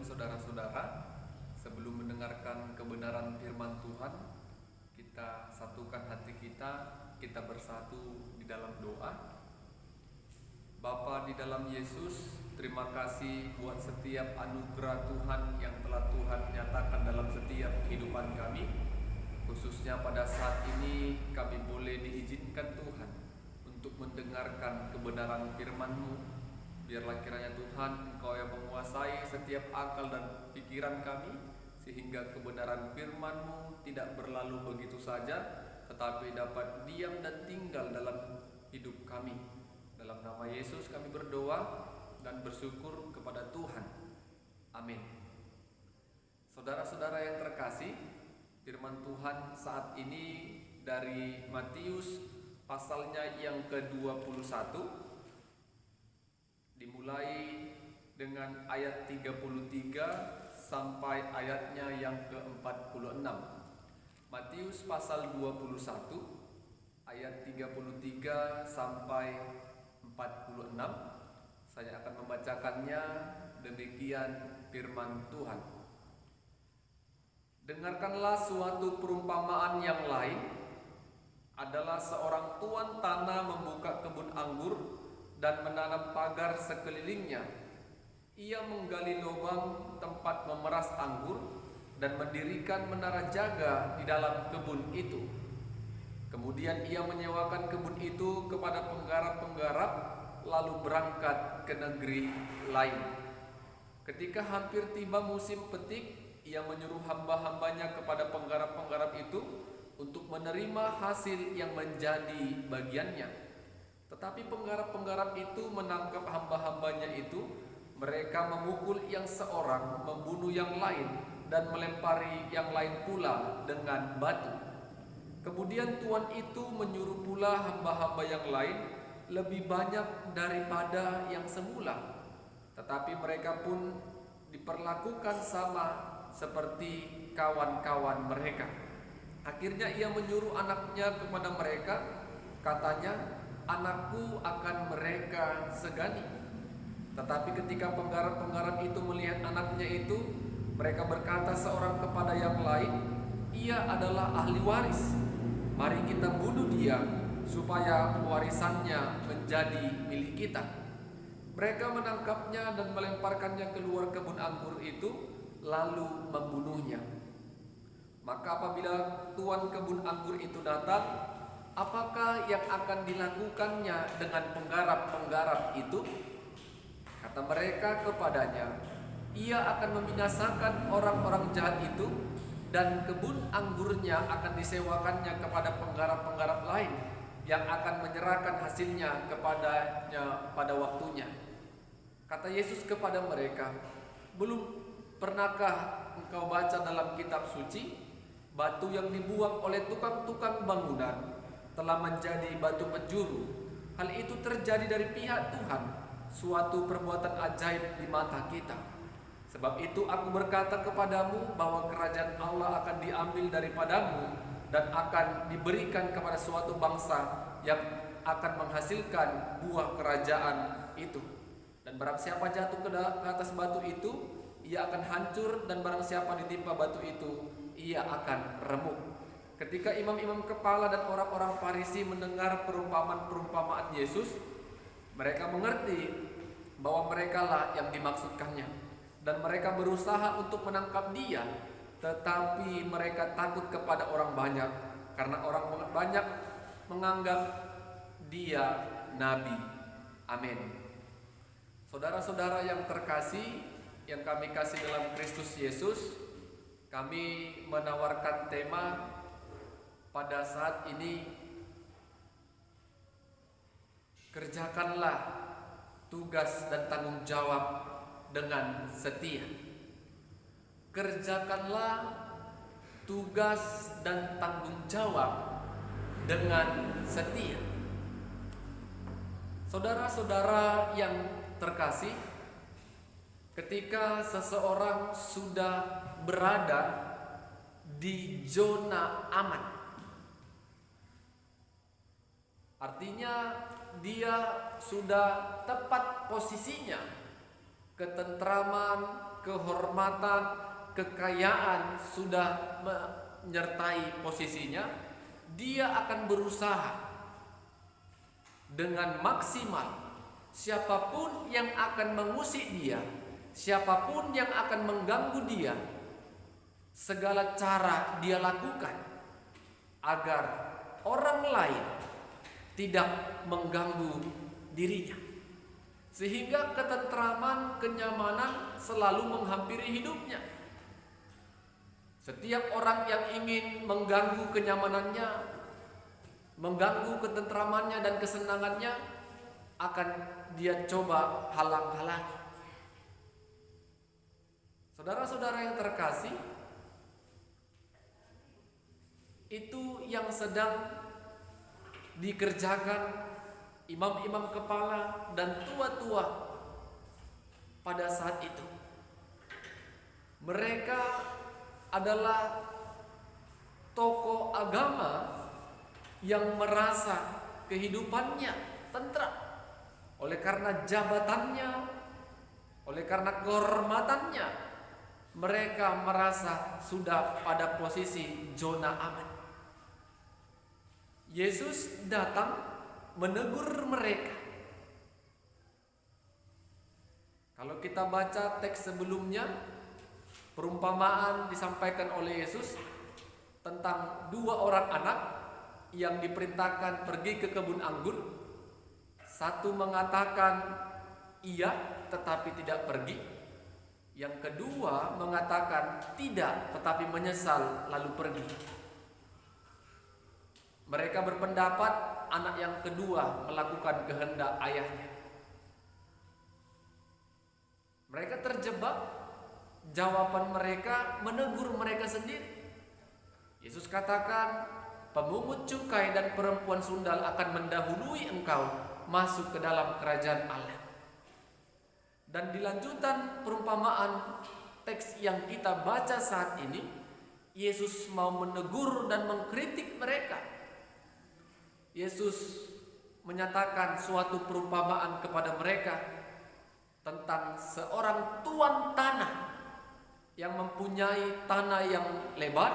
Shalom saudara-saudara. Sebelum mendengarkan kebenaran firman Tuhan, kita satukan hati kita bersatu di dalam doa. Bapa di dalam Yesus, terima kasih buat setiap anugerah Tuhan yang telah Tuhan nyatakan dalam setiap kehidupan kami. Khususnya pada saat ini kami boleh diizinkan Tuhan untuk mendengarkan kebenaran firman-Mu. Biarlah kiranya Tuhan Engkau yang menguasai setiap akal dan pikiran kami, sehingga kebenaran firman-Mu tidak berlalu begitu saja, tetapi dapat diam dan tinggal dalam hidup kami. Dalam nama Yesus kami berdoa dan bersyukur kepada Tuhan. Amin. Saudara-saudara yang terkasih, firman Tuhan saat ini dari Matius pasalnya yang ke-21, dimulai dengan ayat 33 sampai ayatnya yang ke-46. Matius pasal 21 ayat 33 sampai 46. Saya akan membacakannya. Demikian firman Tuhan. Dengarkanlah suatu perumpamaan yang lain. Adalah seorang tuan tanah membuka kebun anggur dan menanam pagar sekelilingnya. Ia menggali lubang tempat memeras anggur dan mendirikan menara jaga di dalam kebun itu. Kemudian ia menyewakan kebun itu kepada penggarap-penggarap, lalu berangkat ke negeri lain. Ketika hampir tiba musim petik, ia menyuruh hamba-hambanya kepada penggarap-penggarap itu untuk menerima hasil yang menjadi bagiannya. Tetapi penggarap-penggarap itu menangkap hamba-hambanya itu. Mereka memukul yang seorang, membunuh yang lain, dan melempari yang lain pula dengan batu. Kemudian tuan itu menyuruh pula hamba-hamba yang lain lebih banyak daripada yang semula. Tetapi mereka pun diperlakukan sama seperti kawan-kawan mereka. Akhirnya ia menyuruh anaknya kepada mereka. Katanya, "Anakku akan mereka segani." Tetapi ketika penggarap-penggarap itu melihat anaknya itu, mereka berkata seorang kepada yang lain, "Ia adalah ahli waris. Mari kita bunuh dia, supaya warisannya menjadi milik kita." Mereka menangkapnya dan melemparkannya keluar kebun anggur itu, lalu membunuhnya. Maka apabila tuan kebun anggur itu datang, apakah yang akan dilakukannya dengan penggarap-penggarap itu? Kata mereka kepadanya, "Ia akan membinasakan orang-orang jahat itu, dan kebun anggurnya akan disewakannya kepada penggarap-penggarap lain yang akan menyerahkan hasilnya kepadanya pada waktunya." Kata Yesus kepada mereka, "Belum pernahkah engkau baca dalam kitab suci, batu yang dibuang oleh tukang-tukang bangunan telah menjadi batu penjuru? Hal itu terjadi dari pihak Tuhan, suatu perbuatan ajaib di mata kita. Sebab itu aku berkata kepadamu bahwa kerajaan Allah akan diambil daripadamu dan akan diberikan kepada suatu bangsa yang akan menghasilkan buah kerajaan itu. Dan barang siapa jatuh ke atas batu itu, ia akan hancur, dan barang siapa ditimpa batu itu, ia akan remuk." Ketika imam-imam kepala dan orang-orang Farisi mendengar perumpamaan-perumpamaan Yesus, mereka mengerti bahwa merekalah yang dimaksudkannya, dan mereka berusaha untuk menangkap dia. Tetapi mereka takut kepada orang banyak, karena orang banyak menganggap dia nabi. Amin. Saudara-saudara yang terkasih, yang kami kasih dalam Kristus Yesus, kami menawarkan tema pada saat ini, kerjakanlah tugas dan tanggung jawab dengan setia. Kerjakanlah tugas dan tanggung jawab dengan setia. Saudara-saudara yang terkasih, ketika seseorang sudah berada di zona aman, artinya dia sudah tepat posisinya ketentraman, kehormatan, kekayaan sudah menyertai posisinya, dia akan berusaha dengan maksimal. Siapapun yang akan mengusik dia, siapapun yang akan mengganggu dia, segala cara dia lakukan agar orang lain tidak mengganggu dirinya, sehingga ketentraman, kenyamanan selalu menghampiri hidupnya. Setiap orang yang ingin mengganggu kenyamanannya, mengganggu ketentramannya dan kesenangannya, akan dia coba halang-halangi. Saudara-saudara yang terkasih, itu yang sedang dikerjakan imam-imam kepala dan tua-tua pada saat itu. Mereka adalah tokoh agama yang merasa kehidupannya tentram oleh karena jabatannya, oleh karena kehormatannya. Mereka merasa sudah pada posisi zona aman. Yesus datang menegur mereka. Kalau kita baca teks sebelumnya, perumpamaan disampaikan oleh Yesus tentang dua orang anak yang diperintahkan pergi ke kebun anggur. Satu mengatakan iya tetapi tidak pergi. Yang kedua mengatakan tidak tetapi menyesal lalu pergi. Mereka berpendapat anak yang kedua melakukan kehendak ayahnya. Mereka terjebak, jawaban mereka menegur mereka sendiri. Yesus katakan, pemungut cukai dan perempuan sundal akan mendahului engkau masuk ke dalam kerajaan Allah. Dan di lanjutan perumpamaan teks yang kita baca saat ini, Yesus mau menegur dan mengkritik mereka. Yesus menyatakan suatu perumpamaan kepada mereka tentang seorang tuan tanah yang mempunyai tanah yang lebar.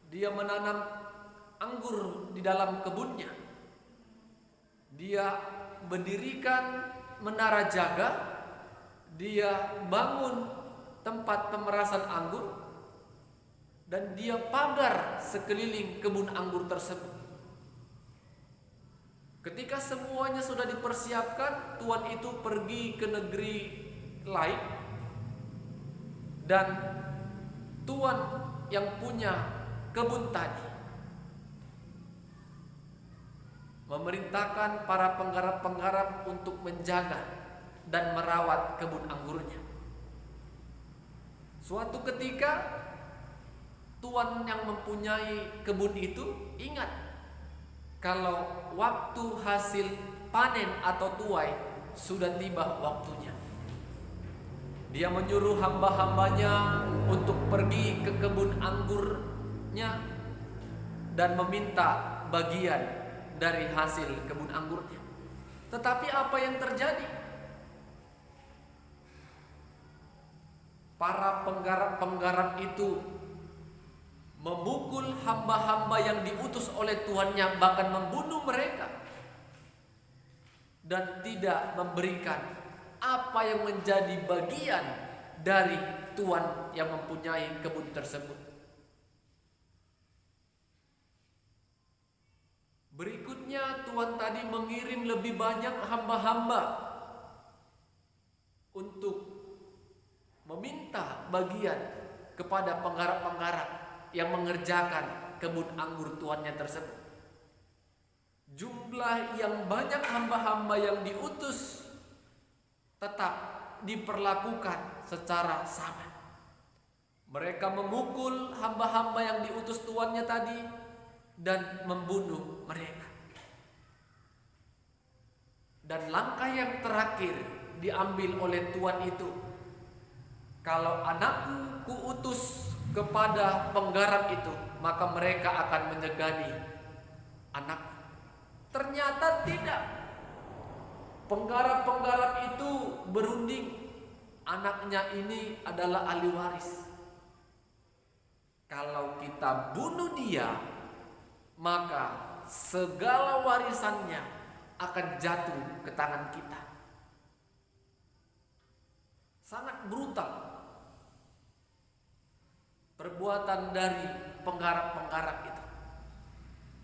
Dia menanam anggur di dalam kebunnya. Dia mendirikan menara jaga. Dia bangun tempat pemerasan anggur. Dan dia pagar sekeliling kebun anggur tersebut. Ketika semuanya sudah dipersiapkan, tuan itu pergi ke negeri lain. Dan tuan yang punya kebun tadi memerintahkan para penggarap-penggarap untuk menjaga dan merawat kebun anggurnya. Suatu ketika, tuan yang mempunyai kebun itu ingat kalau waktu hasil panen atau tuai sudah tiba waktunya. Dia menyuruh hamba-hambanya untuk pergi ke kebun anggurnya dan meminta bagian dari hasil kebun anggurnya. Tetapi apa yang terjadi? Para penggarap-penggarap itu memukul hamba-hamba yang diutus oleh tuannya, bahkan membunuh mereka, dan tidak memberikan apa yang menjadi bagian dari tuan yang mempunyai kebun tersebut. Berikutnya, tuan tadi mengirim lebih banyak hamba-hamba untuk meminta bagian kepada penggarap-penggarap yang mengerjakan kebun anggur tuannya tersebut. Jumlah yang banyak hamba-hamba yang diutus tetap diperlakukan secara sama. Mereka memukul hamba-hamba yang diutus tuannya tadi dan membunuh mereka. Dan langkah yang terakhir diambil oleh tuan itu, kalau anakku kuutus kepada penggarap itu, maka mereka akan menyegani anak. Ternyata tidak. Penggarap-penggarap itu berunding anaknya ini adalah ahli waris. Kalau kita bunuh dia, maka segala warisannya akan jatuh ke tangan kita. Sangat brutal perbuatan dari penggarap-penggarap itu.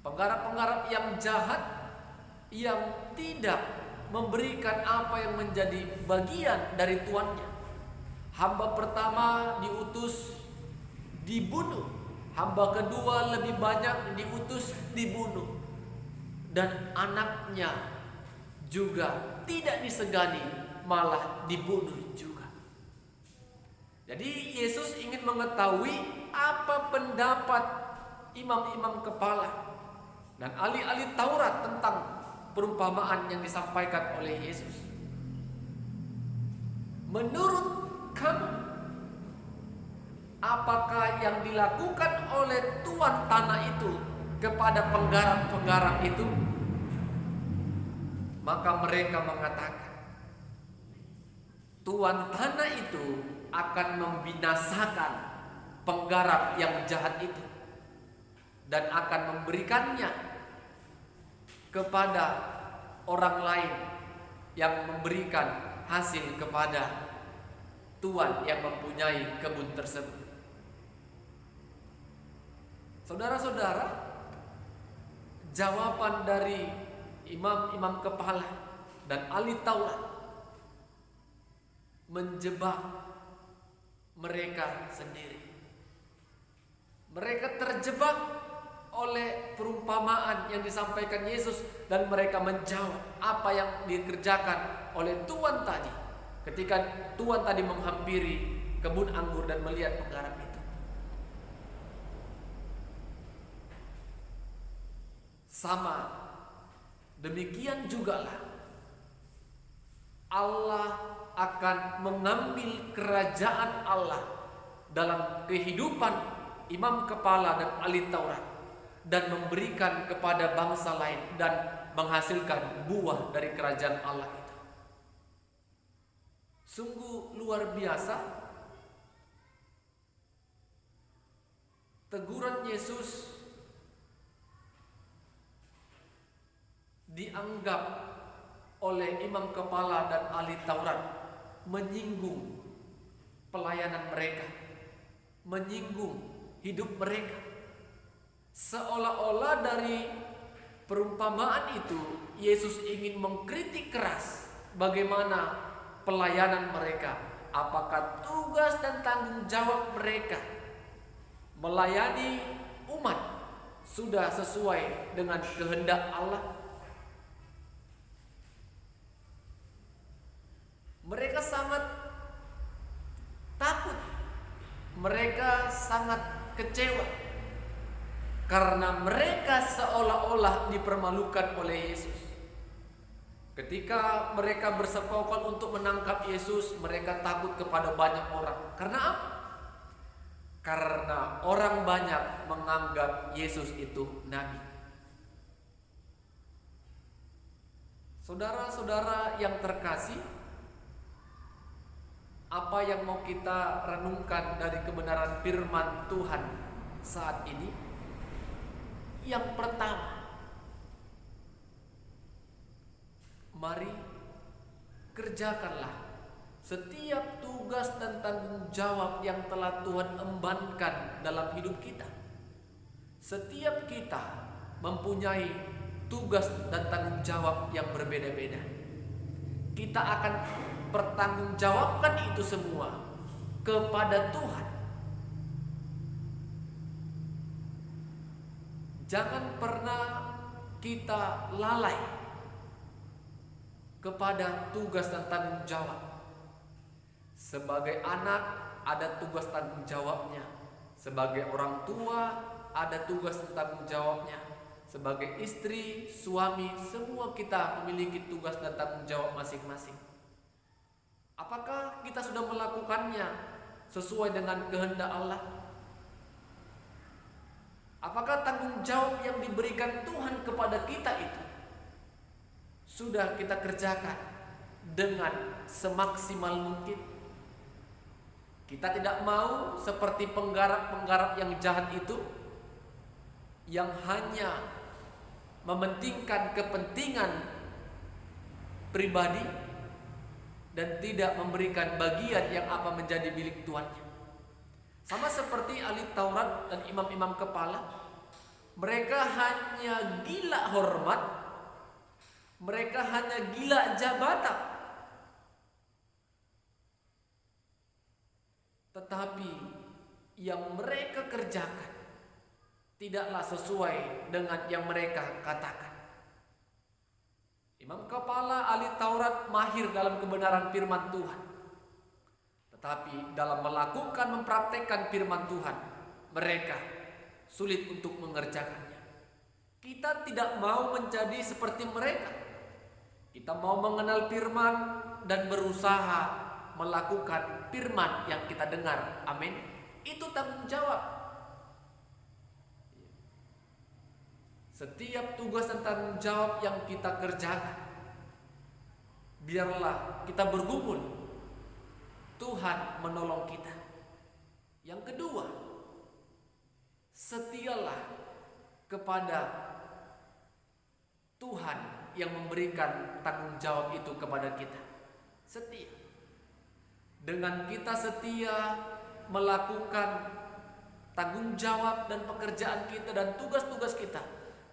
Penggarap-penggarap yang jahat, yang tidak memberikan apa yang menjadi bagian dari tuannya. Hamba pertama diutus dibunuh, hamba kedua lebih banyak diutus dibunuh, dan anaknya juga tidak disegani, malah dibunuh juga. Jadi Yesus ingin mengetahui apa pendapat imam-imam kepala dan ahli-ahli Taurat tentang perumpamaan yang disampaikan oleh Yesus. Menurut kamu, apakah yang dilakukan oleh tuan tanah itu kepada penggarap-penggarap itu? Maka mereka mengatakan, tuan tanah itu akan membinasakan penggarap yang jahat itu dan akan memberikannya kepada orang lain yang memberikan hasil kepada tuan yang mempunyai kebun tersebut. Saudara-saudara, jawaban dari imam-imam kepala dan ahli Taurat menjebak mereka sendiri. Mereka terjebak oleh perumpamaan yang disampaikan Yesus dan mereka menjawab apa yang dikerjakan oleh tuan tadi ketika tuan tadi menghampiri kebun anggur dan melihat penggarap itu. Sama demikian jugalah Allah akan mengambil kerajaan Allah dalam kehidupan imam kepala dan ahli Taurat dan memberikan kepada bangsa lain dan menghasilkan buah dari kerajaan Allah itu. Sungguh luar biasa teguran Yesus dianggap oleh imam kepala dan ahli Taurat menyinggung pelayanan mereka, menyinggung hidup mereka. Seolah-olah dari perumpamaan itu Yesus ingin mengkritik keras bagaimana pelayanan mereka, apakah tugas dan tanggung jawab mereka melayani umat sudah sesuai dengan kehendak Allah. Mereka sangat takut, mereka sangat kecewa karena mereka seolah-olah dipermalukan oleh Yesus. Ketika mereka bersekongkol untuk menangkap Yesus, mereka takut kepada banyak orang. Karena apa? Karena orang banyak menganggap Yesus itu nabi. Saudara-saudara yang terkasih, apa yang mau kita renungkan dari kebenaran firman Tuhan saat ini? Yang pertama, mari kerjakanlah setiap tugas dan tanggung jawab yang telah Tuhan embankan dalam hidup kita. Setiap kita mempunyai tugas dan tanggung jawab yang berbeda-beda. Kita akan pertanggungjawabkan itu semua kepada Tuhan. Jangan pernah kita lalai kepada tugas dan tanggung jawab. Sebagai anak ada tugas tanggung jawabnya, sebagai orang tua ada tugas dan tanggung jawabnya, sebagai istri, suami, semua kita memiliki tugas dan tanggung jawab masing-masing. Apakah kita sudah melakukannya sesuai dengan kehendak Allah? Apakah tanggung jawab yang diberikan Tuhan kepada kita itu sudah kita kerjakan dengan semaksimal mungkin? Kita tidak mau seperti penggarap-penggarap yang jahat itu, yang hanya mementingkan kepentingan pribadi dan tidak memberikan bagian yang apa menjadi milik tuannya. Sama seperti ahli Taurat dan imam-imam kepala, mereka hanya gila hormat, mereka hanya gila jabatan, tetapi yang mereka kerjakan tidaklah sesuai dengan yang mereka katakan. Imam kepala ahli Taurat mahir dalam kebenaran firman Tuhan, tetapi dalam melakukan mempraktekkan firman Tuhan, mereka sulit untuk mengerjakannya. Kita tidak mau menjadi seperti mereka. Kita mau mengenal firman dan berusaha melakukan firman yang kita dengar. Amin. Itu tanggung jawab. Setiap tugas dan tanggung jawab yang kita kerjakan, biarlah kita bergumul, Tuhan menolong kita. Yang kedua, setialah kepada Tuhan yang memberikan tanggung jawab itu kepada kita. Setia. Dengan kita setia melakukan tanggung jawab dan pekerjaan kita dan tugas-tugas kita,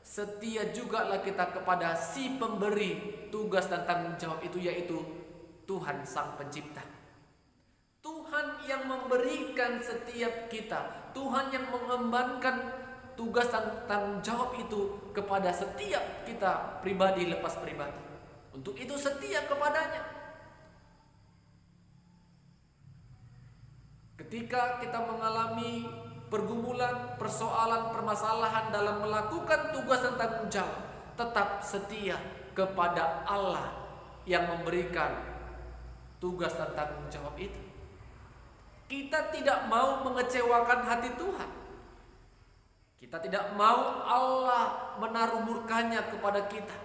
setia jugalah kita kepada si pemberi tugas dan tanggung jawab itu, yaitu Tuhan Sang Pencipta. Tuhan yang memberikan setiap kita, Tuhan yang mengembankan tugas dan tanggung jawab itu kepada setiap kita pribadi lepas pribadi. Untuk itu setia kepadanya. Ketika kita mengalami pergumulan, persoalan, permasalahan dalam melakukan tugas dan tanggung jawab, tetap setia kepada Allah yang memberikan tugas dan tanggung jawab itu. Kita tidak mau mengecewakan hati Tuhan. Kita tidak mau Allah menaruh murkanya kepada kita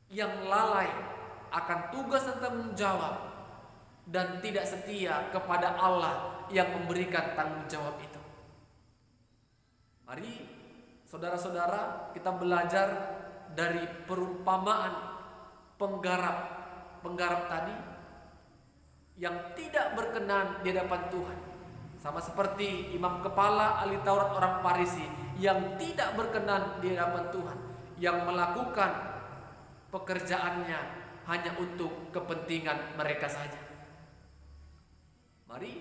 yang lalai akan tugas dan tanggung jawab dan tidak setia kepada Allah yang memberikan tanggung jawab itu. Mari saudara-saudara, kita belajar dari perumpamaan penggarap tadi yang tidak berkenan di hadapan Tuhan. Sama seperti imam kepala ahli Taurat orang Farisi yang tidak berkenan di hadapan Tuhan, yang melakukan pekerjaannya hanya untuk kepentingan mereka saja. Mari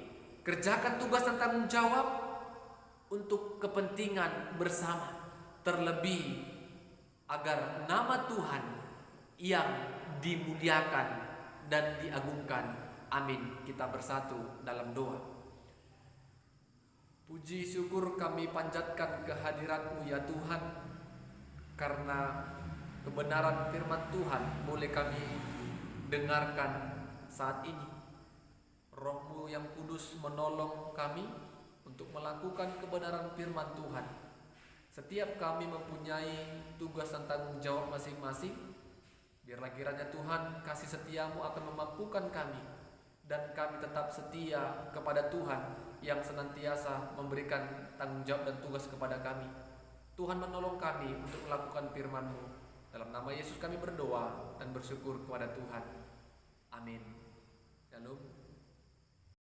kerjakan tugas dan tanggung jawab untuk kepentingan bersama, terlebih agar nama Tuhan yang dimuliakan dan diagungkan. Amin. Kita bersatu dalam doa. Puji syukur kami panjatkan kehadirat-Mu ya Tuhan, karena kebenaran firman Tuhan boleh kami dengarkan saat ini. Roh-Mu yang kudus menolong kami untuk melakukan kebenaran firman Tuhan. Setiap kami mempunyai tugas dan tanggung jawab masing-masing. Biarlah kiranya Tuhan kasih setia-Mu akan memampukan kami, dan kami tetap setia kepada Tuhan yang senantiasa memberikan tanggung jawab dan tugas kepada kami. Tuhan menolong kami untuk melakukan firman-Mu. Dalam nama Yesus kami berdoa dan bersyukur kepada Tuhan. Amin. Shalom.